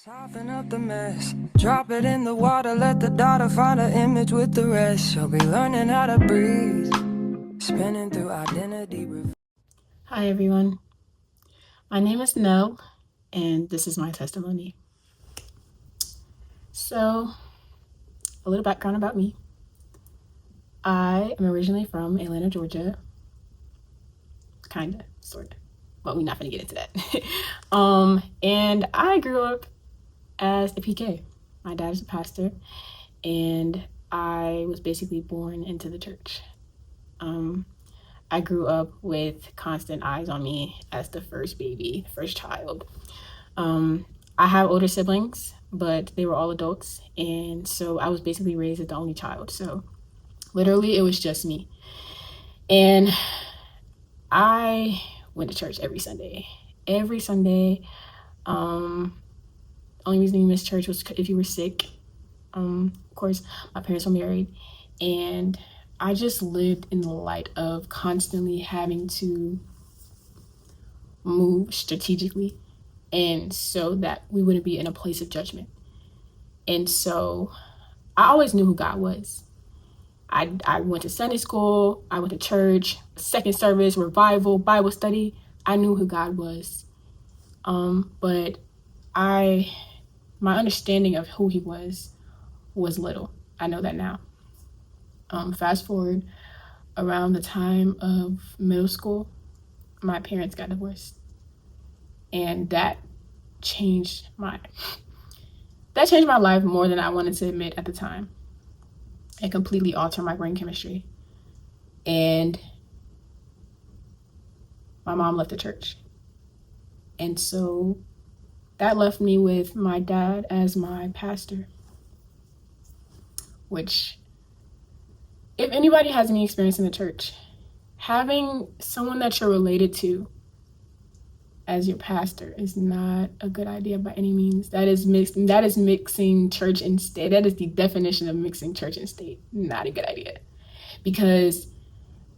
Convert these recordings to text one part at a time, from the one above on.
Soften up the mess, drop it in the water, let the daughter find her image with the rest. She'll be learning how to breathe, spinning through identity. Hi everyone, my name is Nelle and this is my testimony. So, a little background about me. I am originally from Atlanta, Georgia. Kinda, sorta, but we're not gonna get into that. And I grew up as a PK. My dad is a pastor and I was basically born into the church. I grew up with constant eyes on me as the first baby, the first child. I have older siblings, but they were all adults, and so I was basically raised as the only child. So literally it was just me. And I went to church every Sunday. Every Sunday. Only reason you missed church was if you were sick. Of course, my parents were married, and I just lived in the light of constantly having to move strategically, and so that we wouldn't be in a place of judgment. And so I always knew who God was. I went to Sunday school, I went to church, second service, revival, Bible study. I knew who God was. But my understanding of who he was little. I know that now. Fast forward around the time of middle school, my parents got divorced. And that changed my life more than I wanted to admit at the time. It completely altered my brain chemistry. And my mom left the church. And so that left me with my dad as my pastor. Which, if anybody has any experience in the church, having someone that you're related to as your pastor is not a good idea by any means. That is mixing church and state. That is the definition of mixing church and state. Not a good idea. Because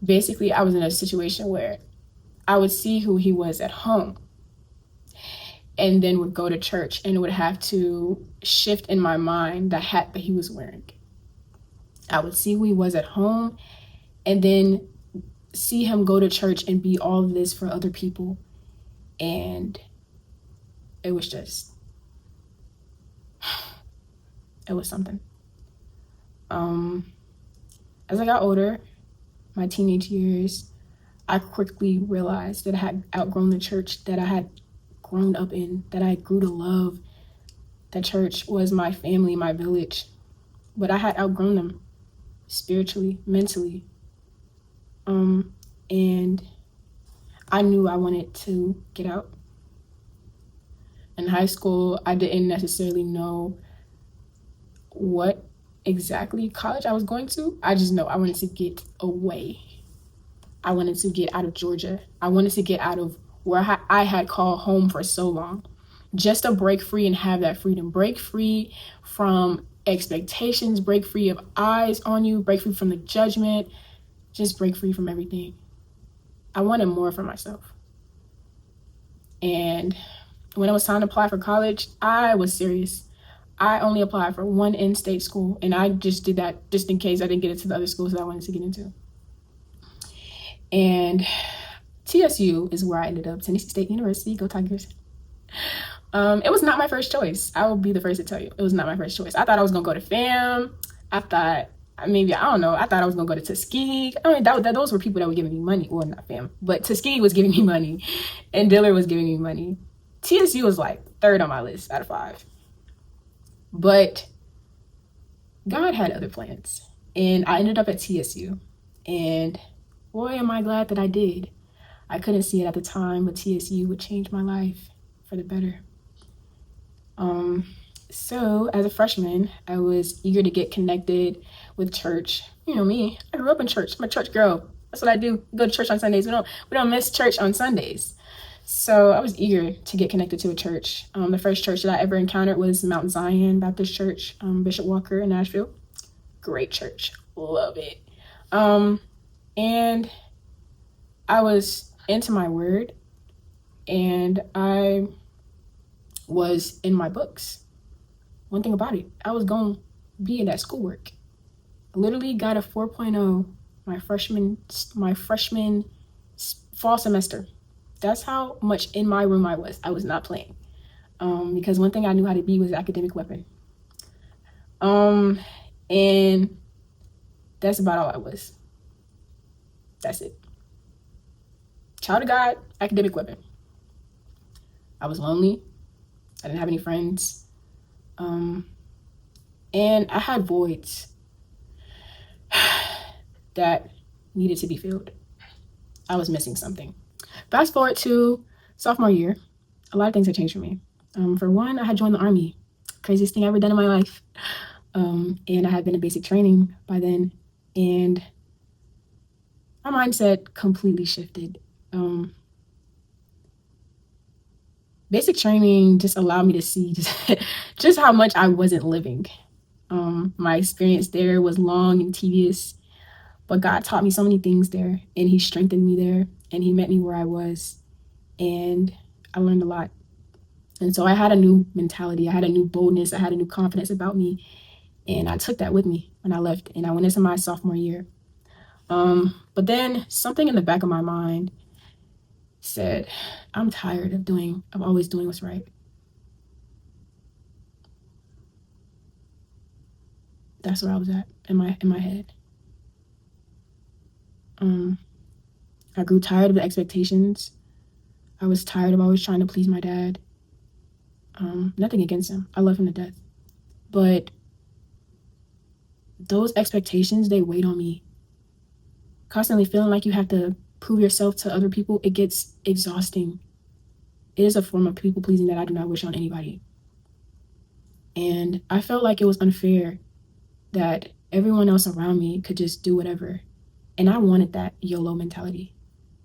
basically I was in a situation where I would see who he was at home and then would go to church and would have to shift in my mind the hat that he was wearing. I would see who he was at home and then see him go to church and be all of this for other people. And it was something. As I got older, my teenage years, I quickly realized that I had outgrown the church that I had grown up in, that I grew to love. The church was my family, my village, but I had outgrown them spiritually, mentally. And I knew I wanted to get out. In high school, I didn't necessarily know what exactly college I was going to. I just know I wanted to get away. I wanted to get out of Georgia. I wanted to get out of where I had called home for so long. Just to break free and have that freedom. Break free from expectations, break free of eyes on you, break free from the judgment, just break free from everything. I wanted more for myself. And when it was time to apply for college, I was serious. I only applied for one in-state school, and I just did that just in case I didn't get into the other schools that I wanted to get into. And TSU is where I ended up, Tennessee State University, go Tigers. It was not my first choice. I will be the first to tell you. It was not my first choice. I thought I was going to go to FAM. I thought I thought I was going to go to Tuskegee. Those were people that were giving me money. Well, not FAM, but Tuskegee was giving me money, and Dillard was giving me money. TSU was like third on my list out of 5. But God had other plans, and I ended up at TSU, and boy, am I glad that I did. I couldn't see it at the time, but TSU would change my life for the better. So as a freshman, I was eager to get connected with church. You know me, I grew up in church. I'm a church girl. That's what I do. Go to church on Sundays. We don't miss church on Sundays. So I was eager to get connected to a church. The first church that I ever encountered was Mount Zion Baptist Church, Bishop Walker in Nashville. Great church. Love it. And I was into my word, and I was in my books. One thing about it, I was going to be in that schoolwork. I literally got a 4.0 my freshman fall semester. That's how much in my room I was. I was not playing. Because one thing I knew how to be was academic weapon. And that's about all I was. That's it. Child of God, academic weapon. I was lonely. I didn't have any friends. And I had voids that needed to be filled. I was missing something. Fast forward to sophomore year, a lot of things had changed for me. For one, I had joined the Army. Craziest thing I ever done in my life. And I had been in basic training by then. And my mindset completely shifted. Basic training just allowed me to see just how much I wasn't living. My experience there was long and tedious, but God taught me so many things there, and he strengthened me there, and he met me where I was, and I learned a lot. And so I had a new mentality. I had a new boldness. I had a new confidence about me, and I took that with me when I left, and I went into my sophomore year. But then something in the back of my mind said, I'm tired of always doing what's right. That's where I was at in my head. I grew tired of the expectations. I was tired of always trying to please my dad. Nothing against him. I love him to death. But those expectations, they weighed on me. Constantly feeling like you have to prove yourself to other people, it gets exhausting. It is a form of people pleasing that I do not wish on anybody. And I felt like it was unfair that everyone else around me could just do whatever. And I wanted that YOLO mentality.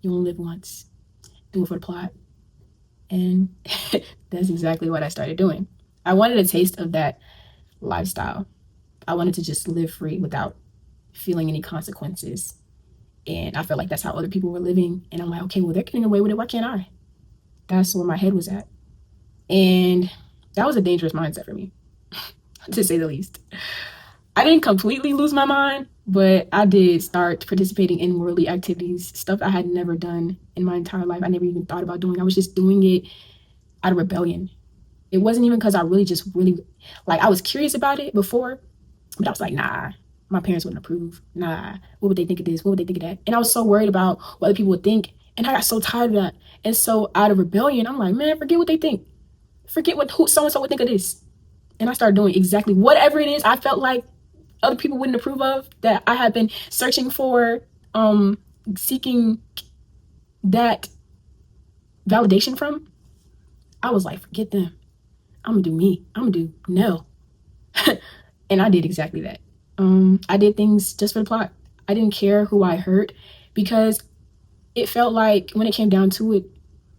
You only live once. Do it for the plot. And that's exactly what I started doing. I wanted a taste of that lifestyle. I wanted to just live free without feeling any consequences. And I felt like that's how other people were living. And I'm like, okay, well, they're getting away with it. Why can't I? That's where my head was at. And that was a dangerous mindset for me, to say the least. I didn't completely lose my mind, but I did start participating in worldly activities, stuff I had never done in my entire life. I never even thought about doing. I was just doing it out of rebellion. It wasn't even because I really, I was curious about it before, but I was like, nah, my parents wouldn't approve. Nah, what would they think of this? What would they think of that? And I was so worried about what other people would think. And I got so tired of that. And so out of rebellion, I'm like, man, forget what they think. Forget who so-and-so would think of this. And I started doing exactly whatever it is I felt like other people wouldn't approve of, that I had been searching for, seeking that validation from. I was like, forget them. I'm gonna do me. I'm gonna do Nelle. And I did exactly that. I did things just for the plot. I didn't care who I hurt, because it felt like when it came down to it,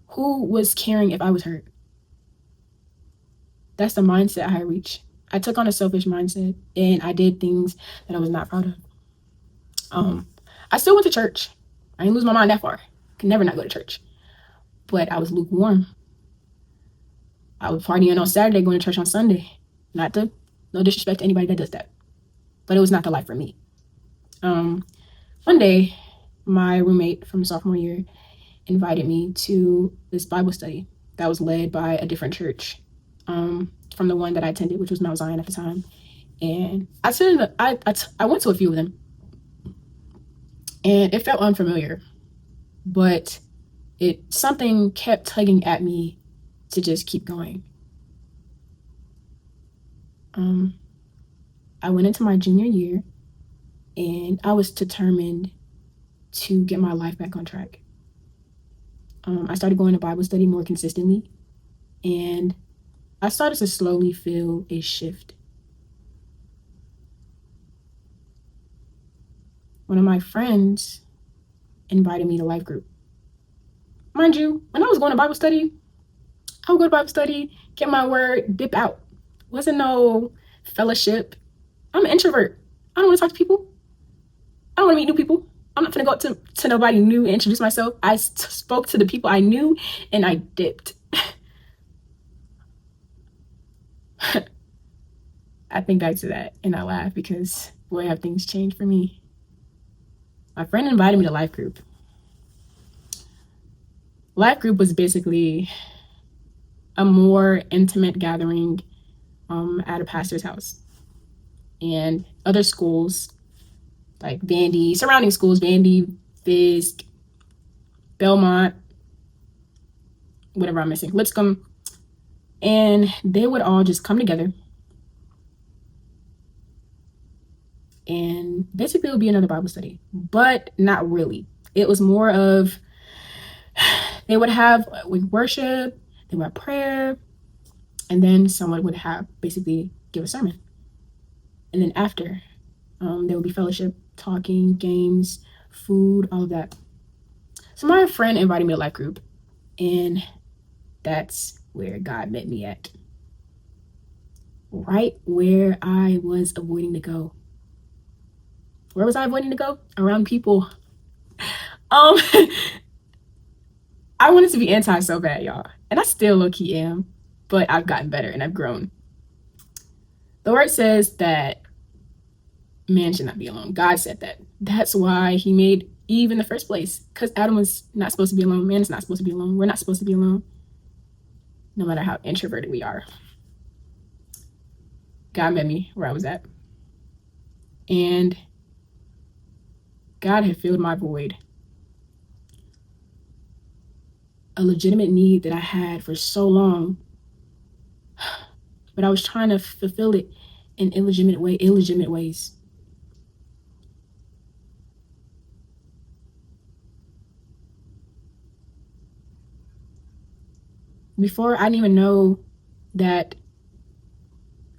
who was caring if I was hurt? That's the mindset I had reached. I took on a selfish mindset, and I did things that I was not proud of. I still went to church. I didn't lose my mind that far. Could never not go to church. But I was lukewarm. I was partying on Saturday, going to church on Sunday. No disrespect to anybody that does that. But it was not the life for me. One day, my roommate from sophomore year invited me to this Bible study that was led by a different church from the one that I attended, which was Mount Zion at the time. And I went to a few of them, and it felt unfamiliar, but something kept tugging at me to just keep going. I went into my junior year, and I was determined to get my life back on track. I started going to Bible study more consistently, and I started to slowly feel a shift. One of my friends invited me to life group. Mind you, when I was going to Bible study, I would go to Bible study, get my word, dip out. Wasn't no fellowship. I'm an introvert. I don't want to talk to people. I don't want to meet new people. I'm not going to go up to nobody new and introduce myself. I spoke to the people I knew, and I dipped. I think back to that and I laugh because boy, have things changed for me. My friend invited me to life group. Life group was basically a more intimate gathering at a pastor's house. And other schools like Vandy, surrounding schools, Vandy, Fisk, Belmont, whatever I'm missing, Lipscomb, and they would all just come together and basically it would be another Bible study, but not really. It was more of, they would have worship, they would have prayer, and then someone would have basically give a sermon. And then after, there would be fellowship, talking, games, food, all of that. So my friend invited me to life group, and that's where God met me at. Right where I was avoiding to go. Where was I avoiding to go? Around people. I wanted to be anti so bad, y'all. And I still low-key am, but I've gotten better and I've grown. The word says that man should not be alone. God said that. That's why he made Eve in the first place. Because Adam was not supposed to be alone. Man is not supposed to be alone. We're not supposed to be alone. No matter how introverted we are. God met me where I was at. And God had filled my void. A legitimate need that I had for so long. But I was trying to fulfill it in illegitimate ways. Before I didn't even know that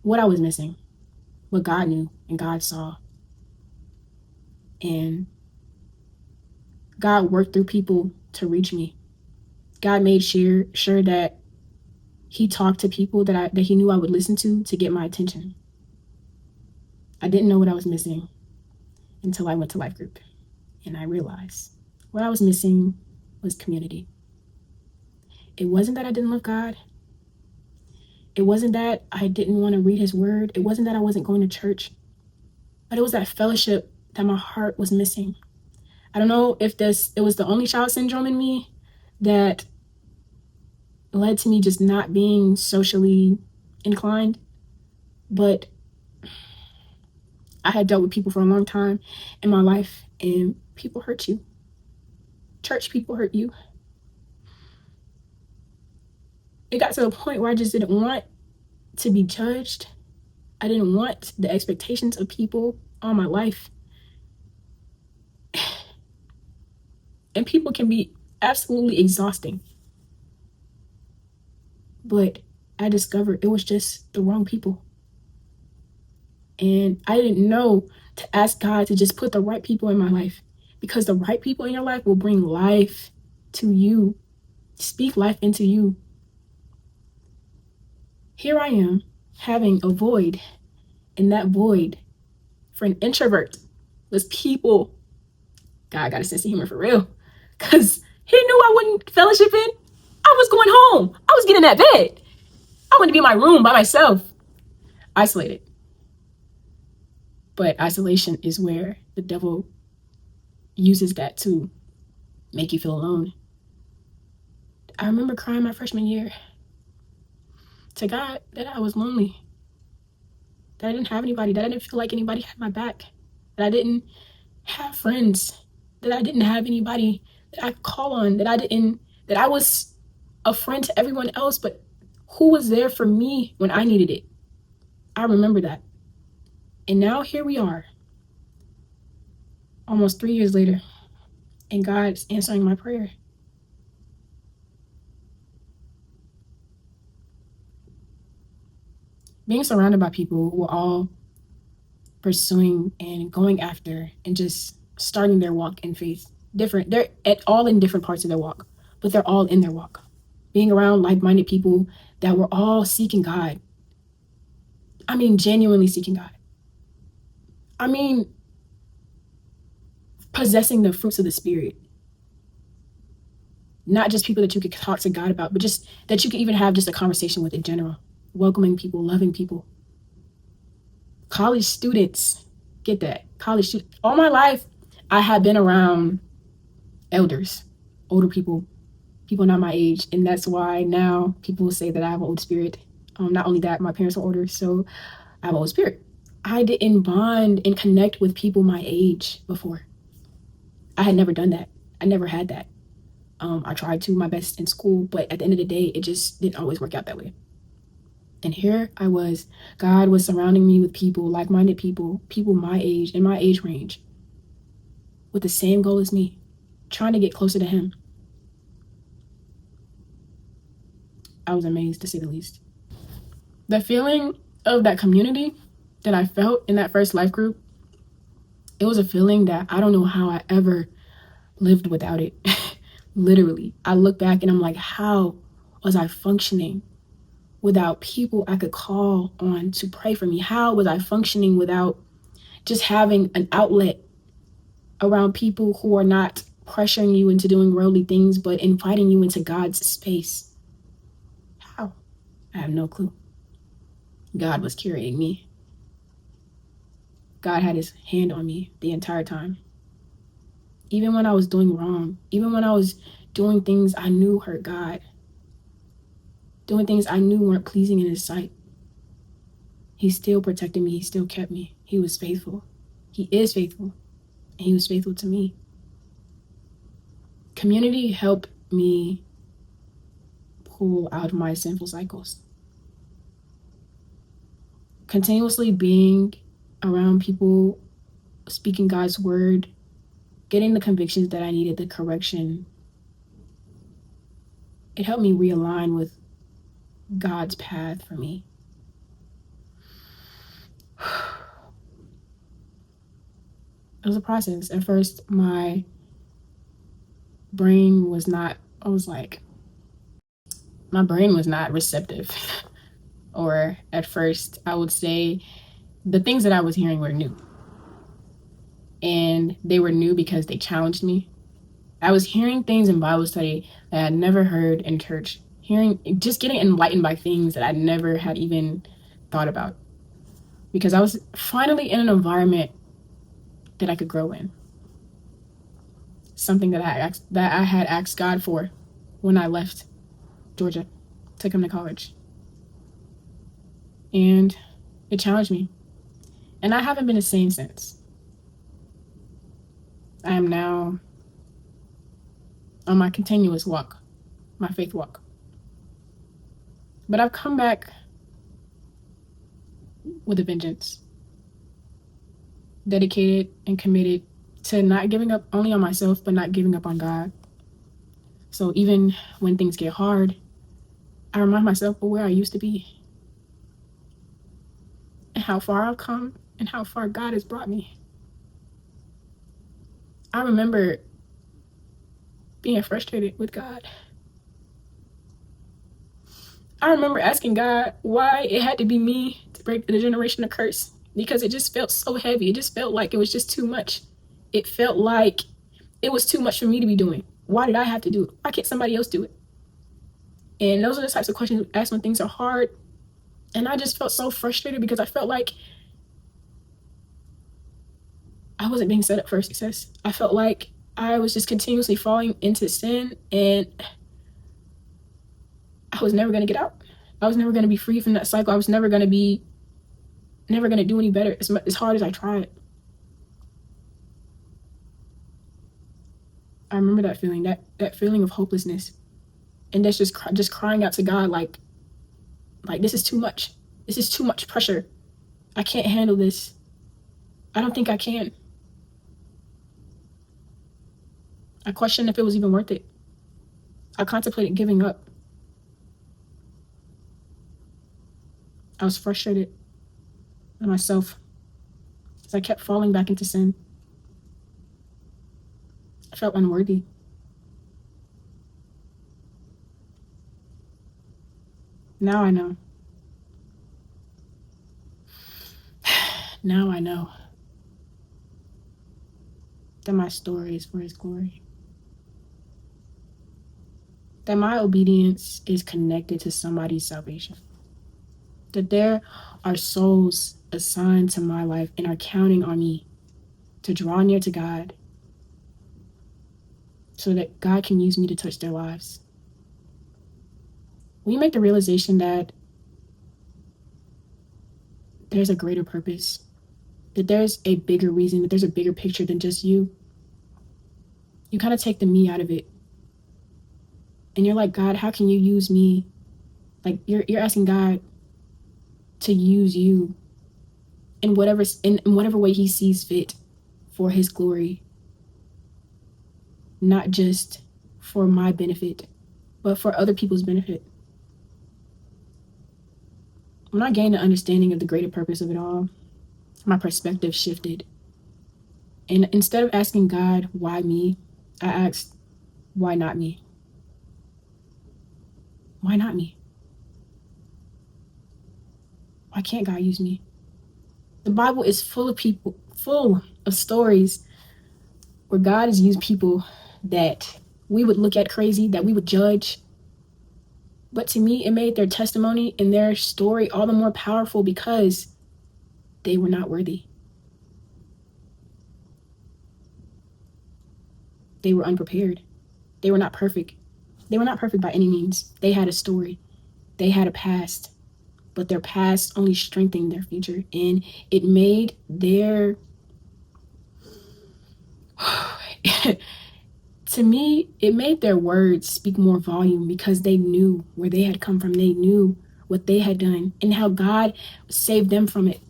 what I was missing, what God knew and God saw. And God worked through people to reach me. God made sure that he talked to people that he knew I would listen to get my attention. I didn't know what I was missing until I went to life group. And I realized what I was missing was community. It wasn't that I didn't love God. It wasn't that I didn't want to read his word. It wasn't that I wasn't going to church. But it was that fellowship that my heart was missing. I don't know if it was the only child syndrome in me that led to me just not being socially inclined. But I had dealt with people for a long time in my life, and people hurt you. Church people hurt you. It got to the point where I just didn't want to be judged. I didn't want the expectations of people on my life. And people can be absolutely exhausting. But I discovered it was just the wrong people. And I didn't know to ask God to just put the right people in my life, because the right people in your life will bring life to you, speak life into you. Here I am having a void, and that void for an introvert was people. God got a sense of humor for real, because he knew I wouldn't fellowship in. I was going home. I was getting in that bed. I wanted to be in my room by myself, isolated. But isolation is where the devil uses that to make you feel alone. I remember crying my freshman year to God that I was lonely, that I didn't have anybody, that I didn't feel like anybody had my back, that I didn't have friends, that I didn't have anybody that I could call on, that I was a friend to everyone else, but who was there for me when I needed it? I remember that. And now here we are, almost 3 years later, and God's answering my prayer. Being surrounded by people who are all pursuing and going after and just starting their walk in faith. Different. They're all in different parts of their walk, but they're all in their walk. Being around like-minded people that were all seeking God. I mean, genuinely seeking God. I mean, possessing the fruits of the Spirit. Not just people that you could talk to God about, but just that you could even have just a conversation with in general. Welcoming people, loving people. College students, get that. College students. All my life, I had been around elders, older people, people not my age. And that's why now people say that I have an old spirit. Not only that, my parents are older, so I have an old spirit. I didn't bond and connect with people my age before. I had never done that. I never had that. I tried to my best in school, but at the end of the day, it just didn't always work out that way. And here I was, God was surrounding me with people, like-minded people, people my age, in my age range, with the same goal as me, trying to get closer to Him. I was amazed, to say the least. The feeling of that community that I felt in that first life group, it was a feeling that I don't know how I ever lived without it. Literally, I look back and I'm like, how was I functioning without people I could call on to pray for me? How was I functioning without just having an outlet around people who are not pressuring you into doing worldly things, but inviting you into God's space? How? I have no clue. God was carrying me. God had His hand on me the entire time. Even when I was doing wrong, even when I was doing things I knew hurt God, doing things I knew weren't pleasing in His sight, He still protected me. He still kept me. He was faithful. He is faithful. And He was faithful to me. Community helped me pull out of my sinful cycles. Continuously being around people, speaking God's word, getting the convictions that I needed, the correction, it helped me realign with God's path for me. It was a process. At first, my brain was not receptive. Or at first, I would say the things that I was hearing were new. And they were new because they challenged me. I was hearing things in Bible study that I had never heard in church. Just getting enlightened by things that I never had even thought about. Because I was finally in an environment that I could grow in. Something that I had asked God for when I left Georgia to come to college. And it challenged me. And I haven't been the same since. I am now on my continuous walk, my faith walk. But I've come back with a vengeance, dedicated and committed to not giving up only on myself, but not giving up on God. So even when things get hard, I remind myself of where I used to be and how far I've come and how far God has brought me. I remember being frustrated with God. I remember asking God why it had to be me to break the generational curse, because it just felt so heavy. It just felt like it was just too much. It felt like it was too much for me to be doing. Why did I have to do it? Why can't somebody else do it? And those are the types of questions we ask when things are hard. And I just felt so frustrated because I felt like I wasn't being set up for success. I felt like I was just continuously falling into sin, and I was never going to get out. I was never going to be free from that cycle. I was never going to do any better as hard as I tried. I remember that feeling, that feeling of hopelessness. And that's just crying out to God like this is too much. This is too much pressure. I can't handle this. I don't think I can. I questioned if it was even worth it. I contemplated giving up. I was frustrated with myself as I kept falling back into sin. I felt unworthy. Now I know. Now I know that my story is for His glory. That my obedience is connected to somebody's salvation. that there are souls assigned to my life and are counting on me to draw near to God so that God can use me to touch their lives. When you make the realization that there's a greater purpose, that there's a bigger reason, that there's a bigger picture than just you, you kind of take the me out of it. And you're like, God, how can you use me? Like you're asking God to use you in whatever way he sees fit for his glory, not just for my benefit, but for other people's benefit. When I gained an understanding of the greater purpose of it all, my perspective shifted. And instead of asking God, why me? I asked, why not me? Why not me? Why can't God use me? The Bible is full of stories where God has used people that we would look at crazy, that we would judge. But to me, it made their testimony and their story all the more powerful because they were not worthy. They were unprepared. They were not perfect. They were not perfect by any means. They had a story. They had a past. But their past only strengthened their future. And it made their... to me, it made their words speak more volume because they knew where they had come from. They knew what they had done and how God saved them from it.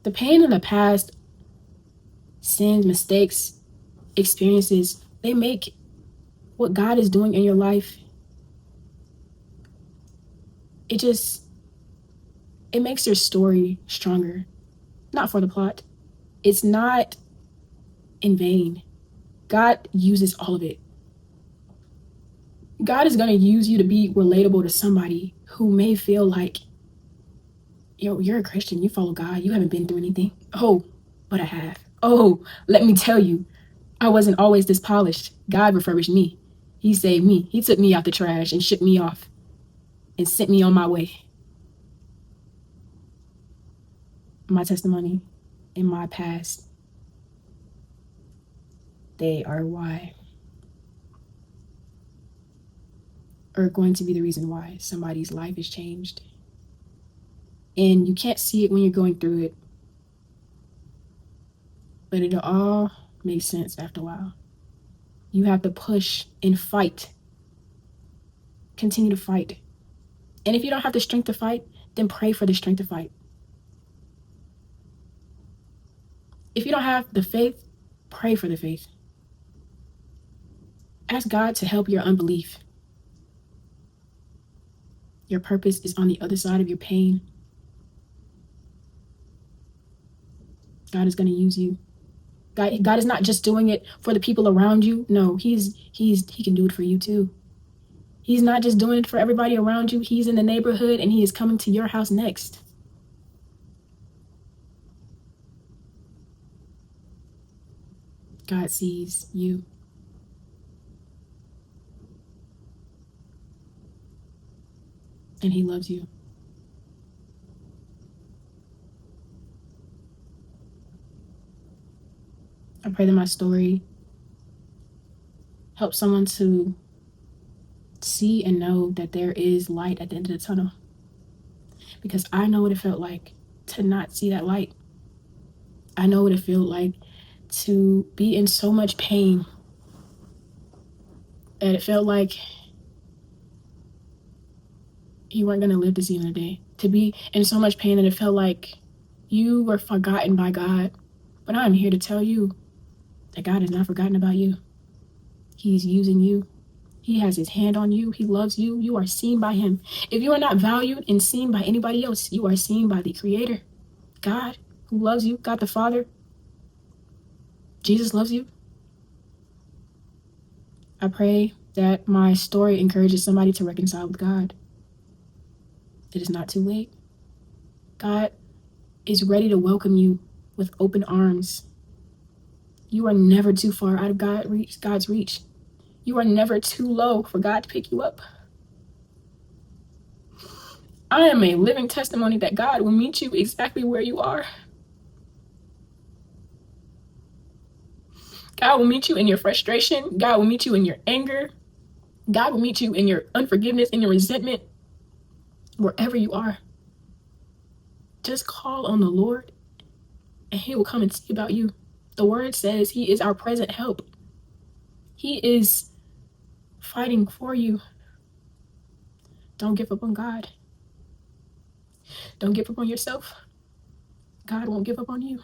The pain in the past, sins, mistakes, experiences, they make what God is doing in your life, it makes your story stronger. Not for the plot. It's not in vain. God uses all of it. God is going to use you to be relatable to somebody who may feel like, yo, you're a Christian, you follow God, you haven't been through anything. Oh, but I have. Oh, let me tell you, I wasn't always this polished. God refurbished me. He saved me. He took me out the trash and shipped me off and sent me on my way. My testimony and my past, they are going to be the reason why somebody's life is changed. And you can't see it when you're going through it, but it'll all make sense after a while. You have to push and fight. Continue to fight. And if you don't have the strength to fight, then pray for the strength to fight. If you don't have the faith, pray for the faith. Ask God to help your unbelief. Your purpose is on the other side of your pain. God is going to use you. God is not just doing it for the people around you. No, he can do it for you too. He's not just doing it for everybody around you. He's in the neighborhood and he is coming to your house next. God sees you. And he loves you. I pray that my story helps someone to see and know that there is light at the end of the tunnel. Because I know what it felt like to not see that light. I know what it felt like to be in so much pain that it felt like you weren't going to live to see another day. To be in so much pain that it felt like you were forgotten by God. But I'm here to tell you that God has not forgotten about you. He's using you. He has his hand on you. He loves you. You are seen by him. If you are not valued and seen by anybody else, you are seen by the Creator, God, who loves you, God the Father. Jesus loves you. I pray that my story encourages somebody to reconcile with God. It is not too late. God is ready to welcome you with open arms. You are never too far out of God's reach. You are never too low for God to pick you up. I am a living testimony that God will meet you exactly where you are. God will meet you in your frustration. God will meet you in your anger. God will meet you in your unforgiveness, in your resentment, wherever you are. Just call on the Lord and he will come and see about you. The word says he is our present help. He is fighting for you. Don't give up on God. Don't give up on yourself. God won't give up on you.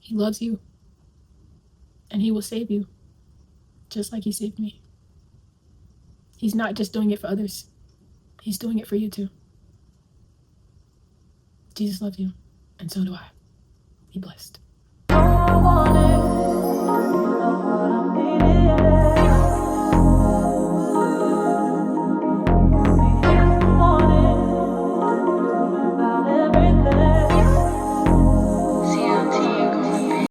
He loves you. And he will save you. Just like he saved me. He's not just doing it for others. He's doing it for you too. Jesus loves you. And so do I. Be blessed.